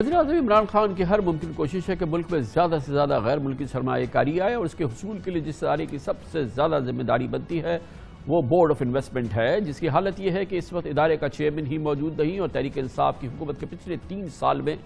वज़ीर-ए-आज़म इमरान खान की हर मुमकिन कोशिश है कि मुल्क में ज़्यादा से ज़्यादा गैर मुल्की सरमायाकारी आए और इसके हुसूल के लिए जिस इदारे की सबसे ज़्यादा जिम्मेदारी बनती है वो बोर्ड ऑफ इन्वेस्टमेंट है, जिसकी हालत ये है कि इस वक्त इदारे का चेयरमैन ही मौजूद नहीं और तहरीक इंसाफ की हुकूमत के पिछले 3 साल में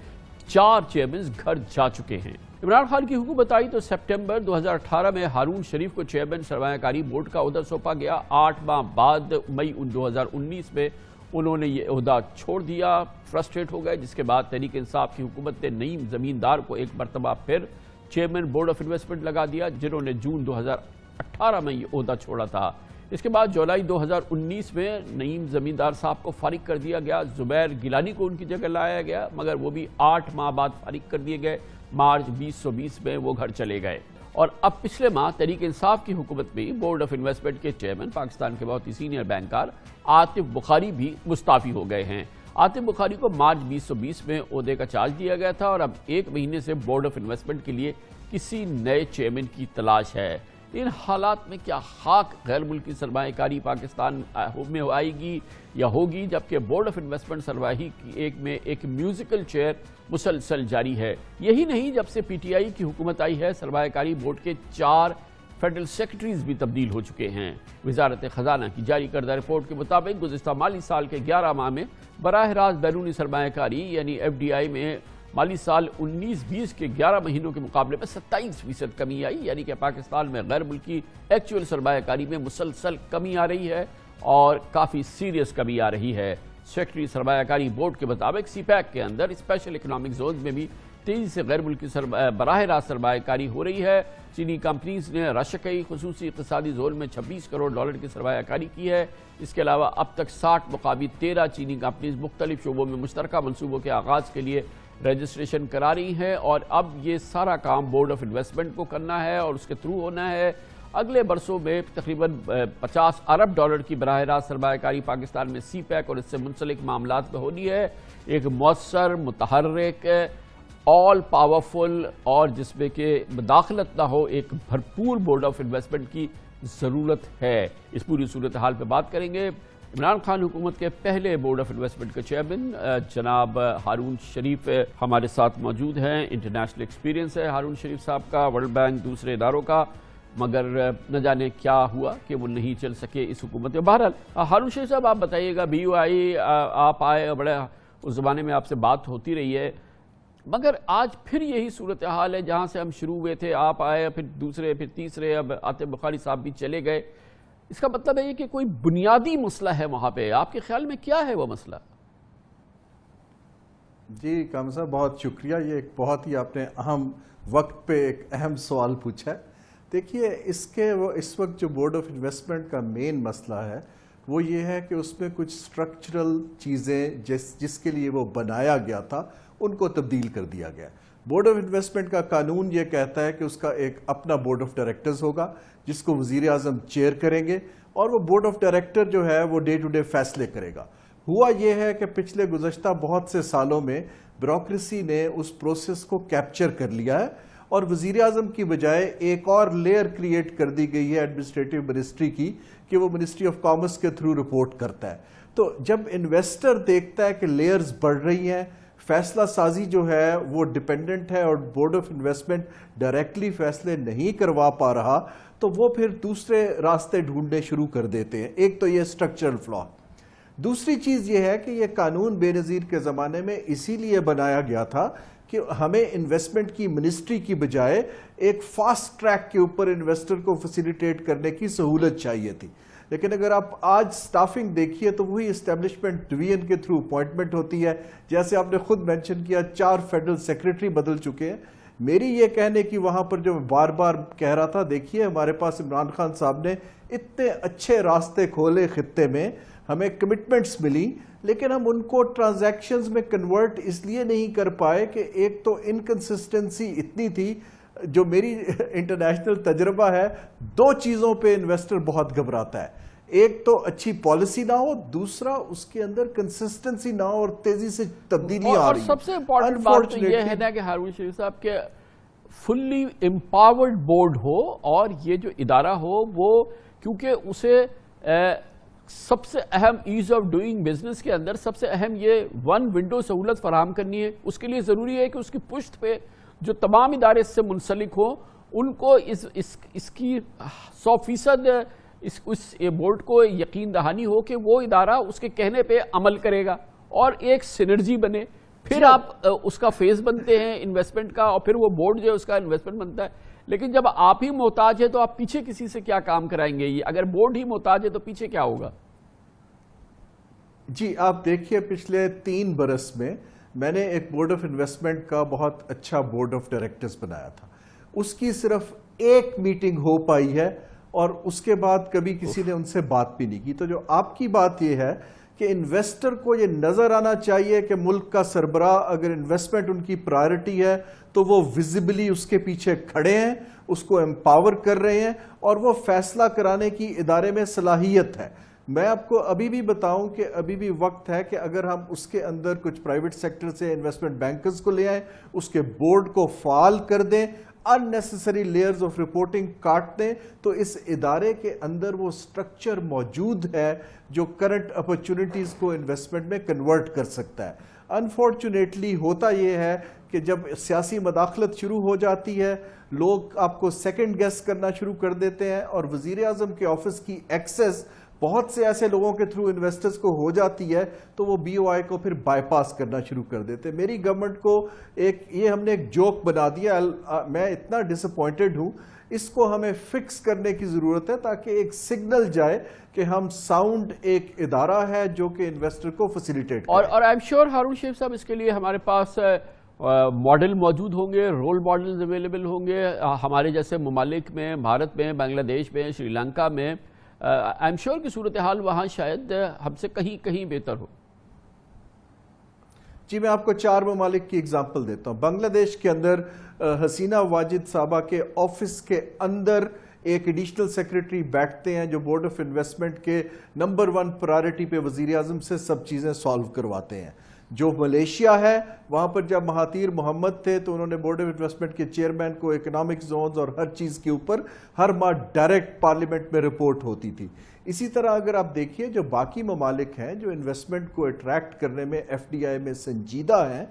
4 चेयरमैन घर जा चुके हैं। इमरान खान की हुकूमत आई तो सितंबर 2018 में हारून शरीफ को चेयरमैन सरमायाकारी बोर्ड का ओहदा सौंपा गया। 8 माह बाद मई 2019 में उन्होंने ये ओहदा छोड़ दिया, फ्रस्ट्रेट हो गए, जिसके बाद तहरीक इंसाफ की हुकूमत ने नईम ज़मींदार को एक मरतबा फिर चेयरमैन बोर्ड ऑफ इन्वेस्टमेंट लगा दिया, जिन्होंने जून 2018 में ये ओहदा छोड़ा था। इसके बाद जुलाई 2019 में नईम ज़मींदार साहब को फारिग कर दिया गया, ज़ुबैर गिलानी को उनकी जगह लाया गया, मगर वो भी 8 माह बाद फारिग कर दिए गए। मार्च 2020 में वो घर चले गए और अब पिछले माह तहरीक इंसाफ की हुकूमत में बोर्ड ऑफ इन्वेस्टमेंट के चेयरमैन पाकिस्तान के बहुत ही सीनियर बैंकर आतिफ बुखारी भी मुस्ताफ़ी हो गए हैं। आतिफ बुखारी को मार्च 2020 में ओहदे का चार्ज दिया गया था और अब 1 महीने से बोर्ड ऑफ इन्वेस्टमेंट के लिए किसी नए चेयरमैन की तलाश है। इन हालात में क्या खाक गैर मुल्की सरमायाकारी पाकिस्तान में आएगी या होगी, जबकि बोर्ड ऑफ इन्वेस्टमेंट सरमाही की एक म्यूजिकल चेयर मुसलसल जारी है। यही नहीं, जब से PTI की हुकूमत आई है सरमायाकारी बोर्ड के 4 फेडरल सेक्रेटरीज भी तब्दील हो चुके हैं। वजारत खजाना की जारी करदा रिपोर्ट के मुताबिक गुज़िश्ता माली साल के 11 माह में बराह रास्त बैरूनी सरमायाकारी यानी FDI में माली साल 19-20 के 11 महीनों के मुकाबले में 27% कमी आई, यानी कि पाकिस्तान में गैर मुल्की एक्चुअल सरमायाकारी में मुसलसल कमी आ रही है और काफ़ी सीरियस कमी आ रही है। सेक्रेटरी सरमायाकारी बोर्ड के मुताबिक CPEC के अंदर स्पेशल इकनॉमिक जोन में भी तेज़ी से गैर मुल्की बराह रास्त सरमायाकारी हो रही है। चीनी कंपनीज ने रशकई खुसूसी इक़्तिसादी जोन में $26 करोड़ की सरमायाकारी की है। इसके अलावा अब तक 60 मुकाबले 13 चीनी कंपनीज मुख्तलिफ शोबों में मुश्तरका मनसूबों के आगाज़ के लिए रजिस्ट्रेशन करा रही हैं और अब ये सारा काम बोर्ड ऑफ इन्वेस्टमेंट को करना है और उसके थ्रू होना है। अगले बरसों में तकरीबन $50 अरब की बराह रास्त सरमायाकारी पाकिस्तान में CPEC और इससे मुंसलिक मामलात में होनी है। एक मौसर, मुतहर्रिक, ऑल पावरफुल और जिसमें कि मुदाखलत ना हो एक भरपूर बोर्ड ऑफ इन्वेस्टमेंट की ज़रूरत है। इस पूरी सूरत हाल पर बात करेंगे। इमरान खान हुकूमत के पहले बोर्ड ऑफ इन्वेस्टमेंट के चेयरमैन जनाब हारून शरीफ हमारे साथ मौजूद हैं। इंटरनेशनल एक्सपीरियंस है हारून शरीफ साहब का, वर्ल्ड बैंक, दूसरे इदारों का, मगर न जाने क्या हुआ कि वो नहीं चल सके इस हुकूमत में। बहरहाल हारून शरीफ साहब आप बताइएगा, BOI आप आए, बड़े उस ज़माने में आपसे बात होती रही है, मगर आज फिर यही सूरत हाल है जहाँ से हम शुरू हुए थे। आप आए, फिर दूसरे, फिर तीसरे, अब आतिफ बुखारी साहब भी चले गए। इसका मतलब है कि कोई बुनियादी मसला है वहाँ पे। आपके ख्याल में क्या है वो मसला? जी कामिल साहब, बहुत शुक्रिया। ये एक बहुत ही आपने अहम वक्त पे एक अहम सवाल पूछा है। देखिए, इस वक्त जो बोर्ड ऑफ इन्वेस्टमेंट का मेन मसला है वो ये है कि उसमें कुछ स्ट्रक्चरल चीज़ें जिसके लिए वो बनाया गया था उनको तब्दील कर दिया गया। बोर्ड ऑफ इन्वेस्टमेंट का कानून ये कहता है कि उसका एक अपना बोर्ड ऑफ डायरेक्टर्स होगा जिसको वज़ीर-ए-आज़म चेयर करेंगे और वो बोर्ड ऑफ डायरेक्टर जो है वो डे टू डे फैसले करेगा। हुआ ये है कि पिछले गुज़श्ता बहुत से सालों में ब्यूरोक्रेसी ने उस प्रोसेस को कैप्चर कर लिया है और वज़ीर-ए-आज़म की बजाय एक और लेयर क्रिएट कर दी गई है एडमिनिस्ट्रेटिव मिनिस्ट्री की कि वो मिनिस्ट्री ऑफ कॉमर्स के थ्रू रिपोर्ट करता है। तो जब इन्वेस्टर देखता है कि लेयर्स बढ़ रही हैं, फैसला साजी जो है वो डिपेंडेंट है और बोर्ड ऑफ इन्वेस्टमेंट डायरेक्टली फैसले नहीं करवा पा रहा, तो वो फिर दूसरे रास्ते ढूंढने शुरू कर देते हैं। एक तो ये स्ट्रक्चरल फ्लॉ। दूसरी चीज़ ये है कि ये कानून बेनज़ीर के ज़माने में इसीलिए बनाया गया था कि हमें इन्वेस्टमेंट की मिनिस्ट्री की बजाय एक फास्ट ट्रैक के ऊपर इन्वेस्टर को फैसिलिटेट करने की सहूलत चाहिए थी। लेकिन अगर आप आज स्टाफिंग देखिए तो वही इस्टेब्लिशमेंट डिवीजन के थ्रू अपॉइंटमेंट होती है। जैसे आपने खुद मेंशन किया, 4 फेडरल सेक्रेटरी बदल चुके हैं। मेरी ये कहने की वहाँ पर जो बार बार कह रहा था, देखिए हमारे पास इमरान खान साहब ने इतने अच्छे रास्ते खोले खित्ते में, हमें कमिटमेंट्स मिली, लेकिन हम उनको ट्रांजैक्शंस में कन्वर्ट इसलिए नहीं कर पाए कि एक तो इनकंसिस्टेंसी इतनी थी। जो मेरी इंटरनेशनल तजर्बा है, 2 चीज़ों पे इन्वेस्टर बहुत घबराता है। एक तो अच्छी पॉलिसी ना हो, दूसरा उसके अंदर कंसिस्टेंसी ना हो और तेजी से तब्दीलियां आ रही हैं। सबसे इम्पोर्टेंट बात तो ये है ना कि हारून शरीफ साहब के फुल्ली एम्पावर्ड बोर्ड हो और ये जो इदारा हो वो, क्योंकि उसे سب سے اہم ایز آف ڈوئنگ بزنس کے اندر سب سے اہم یہ ون ونڈو سہولت فراہم کرنی ہے. اس کے لیے ضروری ہے کہ اس کی پشت پہ جو تمام ادارے اس سے منسلک ہوں ان کو اس کی 100% اس بورڈ کو یقین دہانی ہو کہ وہ ادارہ اس کے کہنے پہ عمل کرے گا اور ایک سینرجی بنے. پھر آپ اس کا فیس بنتے ہیں انویسٹمنٹ کا اور پھر وہ بورڈ جو ہے اس کا انویسٹمنٹ بنتا ہے. لیکن جب آپ ہی محتاج ہے تو آپ پیچھے کسی سے کیا کام کرائیں گے؟ اگر بورڈ ہی محتاج ہے تو پیچھے کیا ہوگا؟ جی آپ دیکھیے پچھلے 3 برس میں نے ایک بورڈ آف انویسٹمنٹ کا بہت اچھا بورڈ آف ڈائریکٹرز بنایا تھا. اس کی صرف ایک میٹنگ ہو پائی ہے اور اس کے بعد کبھی کسی نے ان سے بات بھی نہیں کی. تو جو آپ کی بات یہ ہے کہ انویسٹر کو یہ نظر آنا چاہیے کہ ملک کا سربراہ اگر انویسٹمنٹ ان کی پرائرٹی ہے تو وہ ویزیبلی اس کے پیچھے کھڑے ہیں, اس کو امپاور کر رہے ہیں اور وہ فیصلہ کرانے کی ادارے میں صلاحیت ہے. میں آپ کو ابھی بھی بتاؤں کہ ابھی بھی وقت ہے کہ اگر ہم اس کے اندر کچھ پرائیویٹ سیکٹر سے انویسٹمنٹ بینکرز کو لے آئیں, اس کے بورڈ کو فعال کر دیں, unnecessary layers of reporting کاٹ دیں, تو اس ادارے کے اندر وہ سٹرکچر موجود ہے جو کرنٹ اپرچونٹیز کو انویسٹمنٹ میں کنورٹ کر سکتا ہے. انفارچونیٹلی ہوتا یہ ہے کہ جب سیاسی مداخلت شروع ہو جاتی ہے لوگ آپ کو سیکنڈ گیس کرنا شروع کر دیتے ہیں اور وزیر اعظم کے آفس کی ایکسس بہت سے ایسے لوگوں کے تھرو انویسٹرز کو ہو جاتی ہے تو وہ بی او آئی کو پھر بائی پاس کرنا شروع کر دیتے. میری گورنمنٹ کو یہ ہم نے ایک جوک بنا دیا, میں اتنا ڈس اپوائنٹڈ ہوں, اس کو ہمیں فکس کرنے کی ضرورت ہے تاکہ ایک سگنل جائے کہ ہم ساؤنڈ ایک ادارہ ہے جو کہ انویسٹر کو فیسیلیٹیٹ کرے. اور آئی ایم شیور ہارون شریف صاحب اس کے لیے ہمارے پاس ماڈل موجود ہوں گے, رول ماڈلز اویلیبل ہوں گے ہمارے جیسے ممالک میں, بھارت میں, بنگلہ دیش میں, سری لنکا میں. آئی ایم شیور کی صورتحال وہاں شاید ہم سے کہیں بہتر ہو. جی میں آپ کو 4 ممالک کی اگزامپل دیتا ہوں. بنگلہ دیش کے اندر حسینہ واجد صاحبہ کے آفس کے اندر ایک ایڈیشنل سیکریٹری بیٹھتے ہیں جو بورڈ آف انویسٹمنٹ کے نمبر 1 پرائرٹی پہ وزیر اعظم سے سب چیزیں سالو کرواتے ہیں. جو ملیشیا ہے وہاں پر جب مہاتیر محمد تھے تو انہوں نے بورڈ آف انویسٹمنٹ کے چیئرمین کو اکنامک زونز اور ہر چیز کے اوپر ہر ماہ ڈائریکٹ پارلیمنٹ میں رپورٹ ہوتی تھی. اسی طرح اگر آپ دیکھیے جو باقی ممالک ہیں جو انویسٹمنٹ کو اٹریکٹ کرنے میں ایف ڈی آئی میں سنجیدہ ہیں,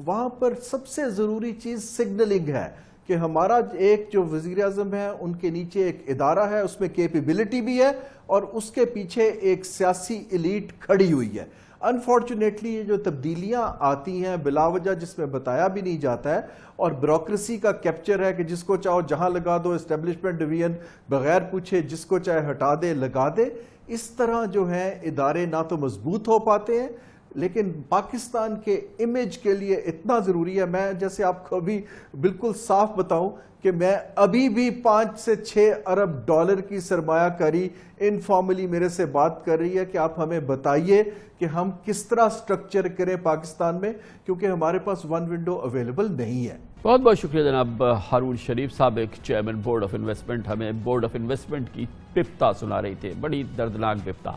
وہاں پر سب سے ضروری چیز سگنلنگ ہے کہ ہمارا ایک جو وزیر اعظم ہے ان کے نیچے ایک ادارہ ہے, اس میں کیپیبلٹی بھی ہے اور اس کے پیچھے ایک سیاسی ایلیٹ کھڑی ہوئی ہے. انفارچونیٹلی یہ جو تبدیلیاں آتی ہیں بلا وجہ جس میں بتایا بھی نہیں جاتا ہے اور بیوروکریسی کا کیپچر ہے کہ جس کو چاہو جہاں لگا دو, اسٹیبلشمنٹ ڈویژن بغیر پوچھے جس کو چاہے ہٹا دے لگا دے, اس طرح جو ہے ادارے نہ تو مضبوط ہو پاتے ہیں لیکن پاکستان کے امیج کے لیے اتنا ضروری ہے. میں جیسے آپ کو ابھی بالکل صاف بتاؤں کہ میں ابھی بھی 5 سے 6 ارب ڈالر کی سرمایہ کاری انفارملی میرے سے بات کر رہی ہے کہ آپ ہمیں بتائیے کہ ہم کس طرح سٹرکچر کریں پاکستان میں, کیونکہ ہمارے پاس 1 ونڈو اویلیبل نہیں ہے. بہت بہت شکریہ جناب ہارون شریف صاحب, ایک چیئرمین بورڈ آف انویسٹمنٹ, ہمیں بورڈ آف انویسٹمنٹ کی بپتا سنا رہی تھے, بڑی دردناک بپتا.